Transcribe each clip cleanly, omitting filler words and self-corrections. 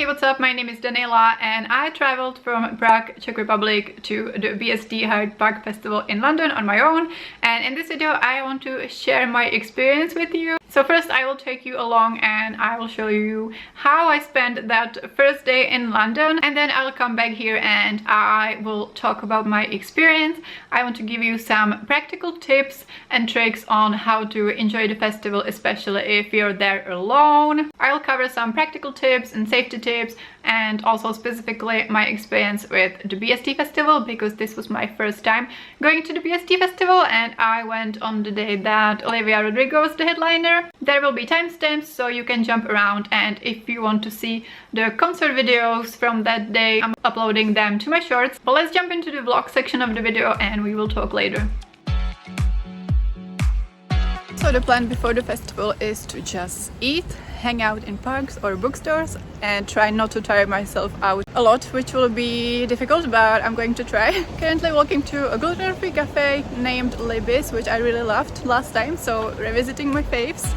Hey, what's up? My name is Daniela and I traveled from Prague, Czech Republic to the BST Hyde Park Festival in London on my own, and in this video I want to share my experience with you. So first I will take you along and I will show you how I spent that first day in London, and then I'll come back here and I will talk about my experience. I want to give you some practical tips and tricks on how to enjoy the festival, especially if you're there alone. I'll cover some practical tips and safety tips, and also specifically my experience with the BST festival, because this was my first time going to the BST festival and I went on the day that Olivia Rodrigo was the headliner. There will be timestamps so you can jump around, and if you want to see the concert videos from that day, I'm uploading them to my shorts. But let's jump into the vlog section of the video and we will talk later. So the plan before the festival is to just eat, hang out in parks or bookstores, and try not to tire myself out a lot, which will be difficult, but I'm going to try. Currently walking to a gluten-free cafe named Libby's, which I really loved last time, so revisiting my faves.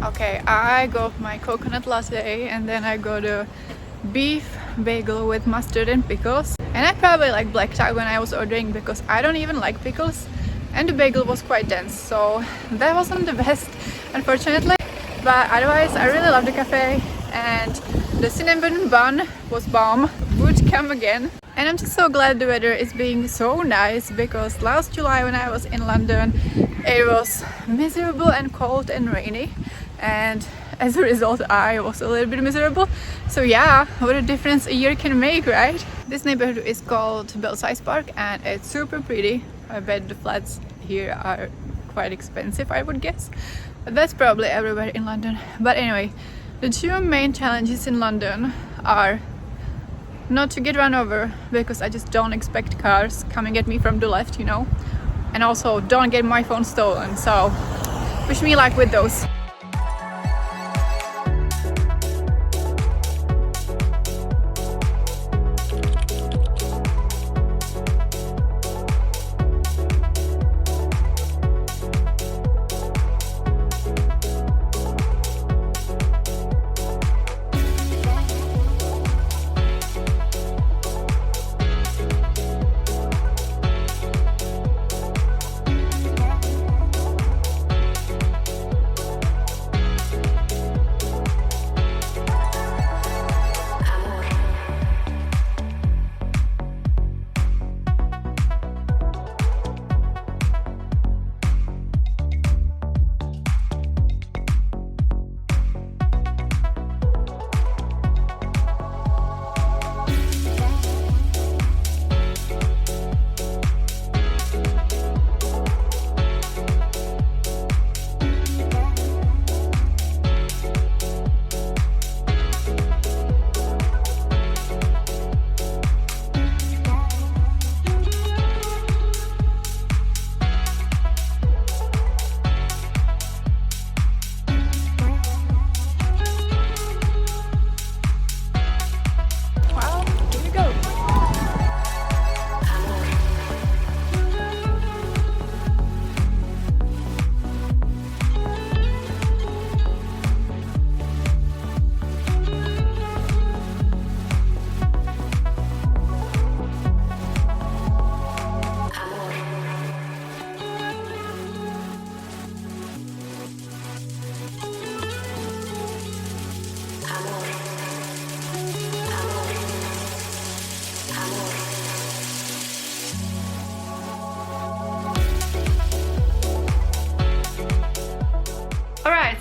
Okay, I got my coconut latte and then I got a beef bagel with mustard and pickles. And I probably like blacked out when I was ordering because I don't even like pickles, and the bagel was quite dense, so that wasn't the best, unfortunately. But otherwise I really love the cafe, and the cinnamon bun was bomb. Would come again. And I'm just so glad the weather is being so nice, because last July when I was in London it was miserable and cold and rainy, and as a result I was a little bit miserable. So yeah, what a difference a year can make, right? This neighborhood is called BST Park and it's super pretty. I bet the flats here are quite expensive, I would guess, but that's probably everywhere in London. But anyway, the two main challenges in London are not to get run over, because I just don't expect cars coming at me from the left, you know, and also don't get my phone stolen, so wish me luck with those.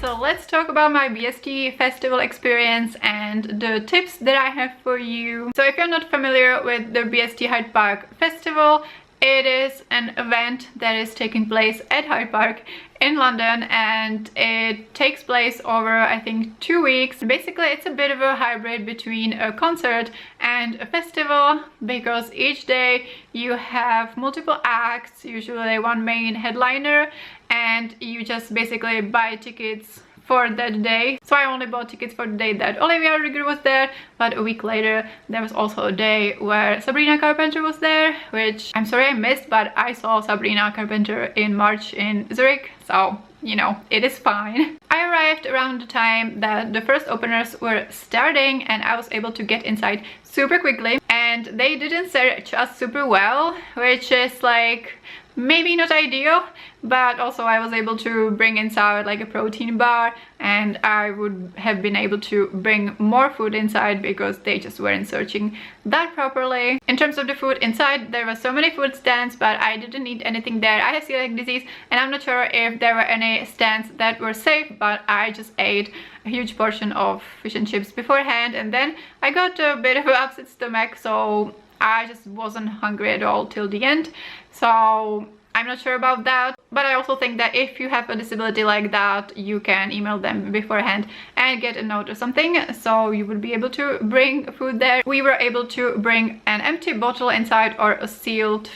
So let's talk about my BST festival experience and the tips that I have for you. So if you're not familiar with the BST Hyde Park Festival, it is an event that is taking place at Hyde Park in London, and it takes place over, I think, 2 weeks. Basically it's a bit of a hybrid between a concert and a festival, because each day you have multiple acts, usually one main headliner, and you just basically buy tickets for that day, so I only bought tickets for the day that Olivia Rodrigo was there. But a week later there was also a day where Sabrina Carpenter was there, which I'm sorry I missed, but I saw Sabrina Carpenter in March in Zurich, so you know, it is fine. I arrived around the time that the first openers were starting, and I was able to get inside super quickly, and they didn't search us super well, which is like maybe not ideal, but also I was able to bring inside like a protein bar, and I would have been able to bring more food inside because they just weren't searching that properly. In terms of the food inside, there were so many food stands, but I didn't eat anything there. I have celiac disease, and I'm not sure if there were any stands that were safe, but I just ate a huge portion of fish and chips beforehand, and then I got a bit of an upset stomach, so I just wasn't hungry at all till the end. So I'm not sure about that, but I also think that if you have a disability like that, you can email them beforehand and get a note or something, so you would be able to bring food there. We were able to bring an empty bottle inside, or a sealed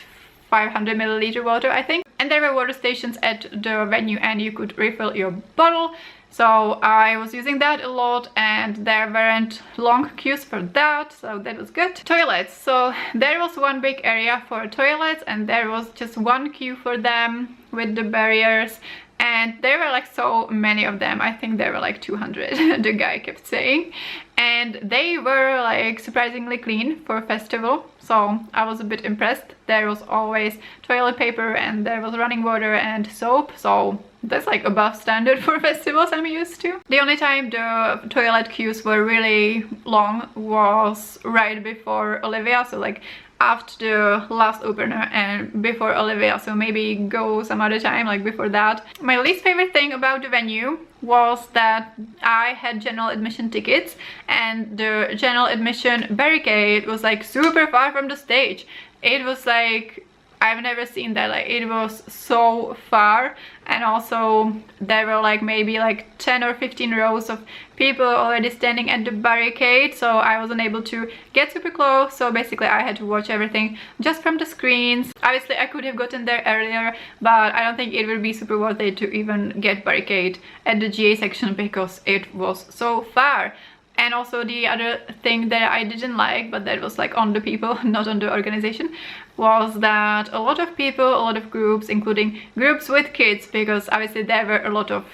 500 milliliter water, I think, and there were water stations at the venue and you could refill your bottle. So I was using that a lot, and there weren't long queues for that, so that was good. Toilets. So there was one big area for toilets, and there was just one queue for them with the barriers, and there were like so many of them. I think there were like 200 the guy kept saying, and they were like surprisingly clean for a festival, so I was a bit impressed. There was always toilet paper, and there was running water and soap, so that's like above standard for festivals I'm used to. The only time the toilet queues were really long was right before Olivia, so like after the last opener and before Olivia, so maybe go some other time like before that. My least favorite thing about the venue was that I had general admission tickets, and the general admission barricade was like super far from the stage. It was like, I've never seen that, like it was so far, and also there were like maybe like 10 or 15 rows of people already standing at the barricade, so I wasn't able to get super close, so basically I had to watch everything just from the screens. Obviously I could have gotten there earlier, but I don't think it would be super worth it to even get barricade at the GA section because it was so far. And also the other thing that I didn't like, but that was like on the people, not on the organization, was that a lot of people, a lot of groups, including groups with kids, because obviously there were a lot of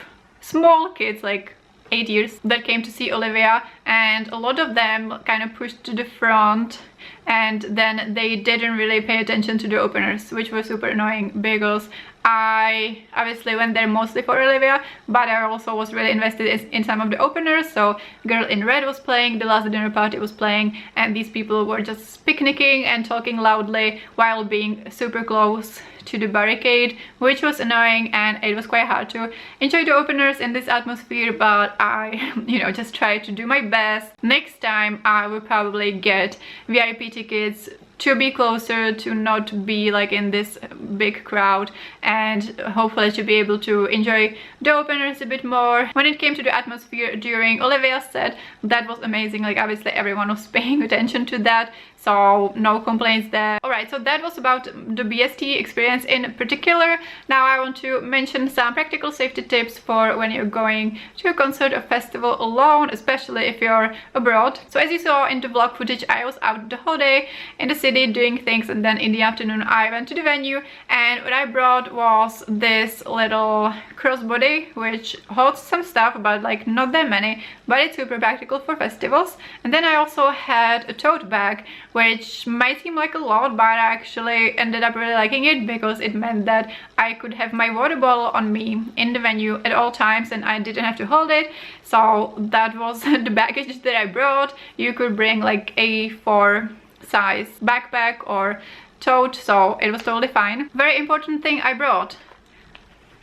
small kids, like 8 years, that came to see Olivia, and a lot of them kind of pushed to the front, and then they didn't really pay attention to the openers, which was super annoying because I obviously went there mostly for Olivia, but I also was really invested in some of the openers. So Girl in Red was playing, The Last Dinner Party was playing, and these people were just picnicking and talking loudly while being super close to the barricade, which was annoying, and it was quite hard to enjoy the openers in this atmosphere, but I, you know, just tried to do my best. Next time I will probably get VIP tickets to be closer, to not be like in this big crowd, and hopefully to be able to enjoy the openers a bit more. When it came to the atmosphere during Olivia's set, that was amazing. Like obviously everyone was paying attention to that, so no complaints there. Alright, so that was about the BST experience in particular. Now I want to mention some practical safety tips for when you're going to a concert or festival alone, especially if you're abroad. So as you saw in the vlog footage, I was out the whole day in the city doing things, and then in the afternoon I went to the venue, and what I brought was this little crossbody which holds some stuff, but like not that many, but it's super practical for festivals. And then I also had a tote bag, which might seem like a lot, but I actually ended up really liking it because it meant that I could have my water bottle on me in the venue at all times and I didn't have to hold it. So that was the baggage that I brought. You could bring like A4 size backpack or tote, so it was totally fine. Very important thing I brought: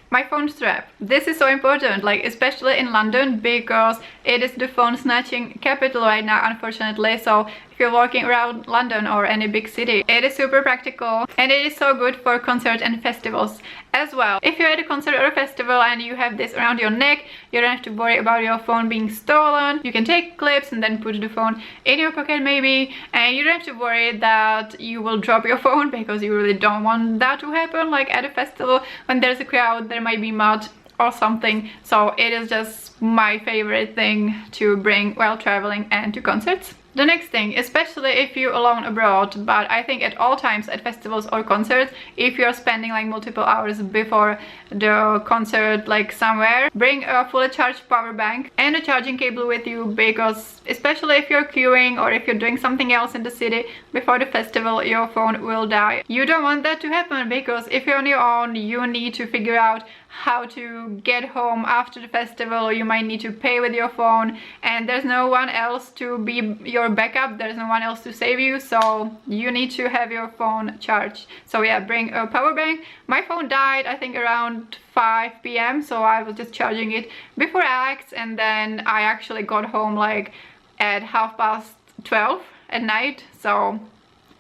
my phone strap. This is so important, like especially in London, because it is the phone snatching capital right now, unfortunately. So if you're walking around London or any big city, it is super practical, and it is so good for concerts and festivals as well. If you're at a concert or a festival and you have this around your neck, you don't have to worry about your phone being stolen. You can take clips and then put the phone in your pocket maybe, and you don't have to worry that you will drop your phone, because you really don't want that to happen. Like at a festival, when there's a crowd, there might be mud or something. So it is just my favorite thing to bring while traveling and to concerts. The next thing, especially if you're alone abroad, but I think at all times at festivals or concerts, if you're spending like multiple hours before the concert like somewhere, bring a fully charged power bank and a charging cable with you, because especially if you're queuing or if you're doing something else in the city before the festival, your phone will die. You don't want that to happen, because if you're on your own, you need to figure out how to get home after the festival. You might need to pay with your phone, and there's no one else to be your backup, there's no one else to save you, so you need to have your phone charged. So yeah, bring a power bank. My phone died I think around 5 p.m, so I was just charging it before acts, and then I actually got home like at 12:30 at night, so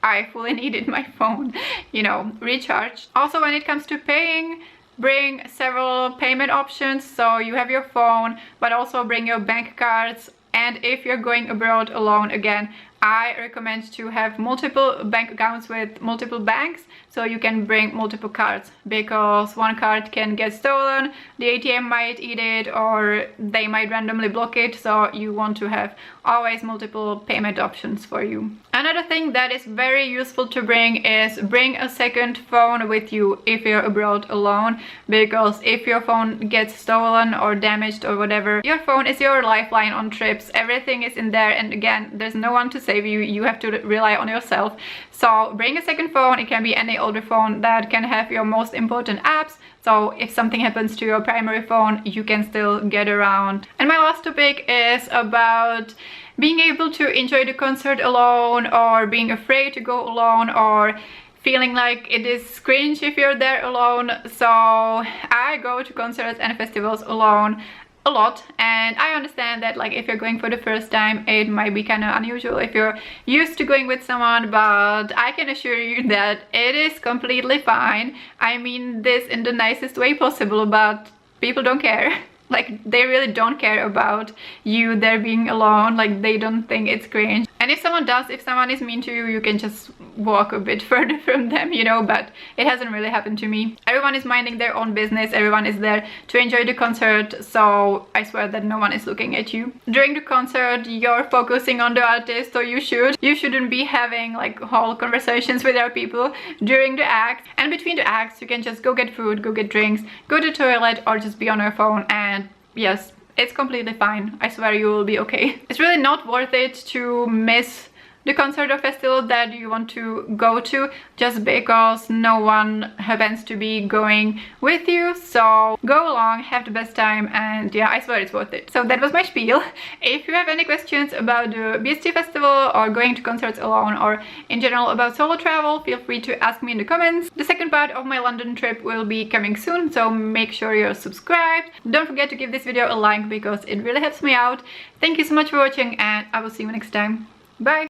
I fully needed my phone, you know, recharged. Also, when it comes to paying, bring several payment options, so you have your phone, but also bring your bank cards. And if you're going abroad alone, again, I recommend to have multiple bank accounts with multiple banks, so you can bring multiple cards, because one card can get stolen, the ATM might eat it, or they might randomly block it, so you want to have always multiple payment options for you. Another thing that is very useful to bring is bring a second phone with you if you're abroad alone, because if your phone gets stolen or damaged or whatever, your phone is your lifeline on trips. Everything is in there, and again, there's no one to save you. You have to rely on yourself. So bring a second phone. It can be any older phone that can have your most important apps, so if something happens to your primary phone, you can still get around. And my last topic is about being able to enjoy the concert alone, or being afraid to go alone, or feeling like it is cringe if you're there alone. So I go to concerts and festivals alone a lot, and I understand that like if you're going for the first time, it might be kind of unusual if you're used to going with someone, but I can assure you that it is completely fine. I mean this in the nicest way possible, but people don't care. Like, they really don't care about you there being alone. Like, they don't think it's cringe. And if someone does, if someone is mean to you, you can just walk a bit further from them, you know, but it hasn't really happened to me. Everyone is minding their own business, everyone is there to enjoy the concert, so I swear that no one is looking at you. During the concert, you're focusing on the artist, so you shouldn't be having like whole conversations with other people during the act. And between the acts, you can just go get food, go get drinks, go to the toilet, or just be on your phone, and yes, it's completely fine. I swear you will be okay. It's really not worth it to miss the concert or festival that you want to go to just because no one happens to be going with you. So go along, have the best time, and yeah, I swear it's worth it. So that was my spiel. If you have any questions about the BST festival or going to concerts alone, or in general about solo travel, feel free to ask me in the comments. The second part of my London trip will be coming soon, so make sure you're subscribed. Don't forget to give this video a like because it really helps me out. Thank you so much for watching, and I will see you next time. Bye!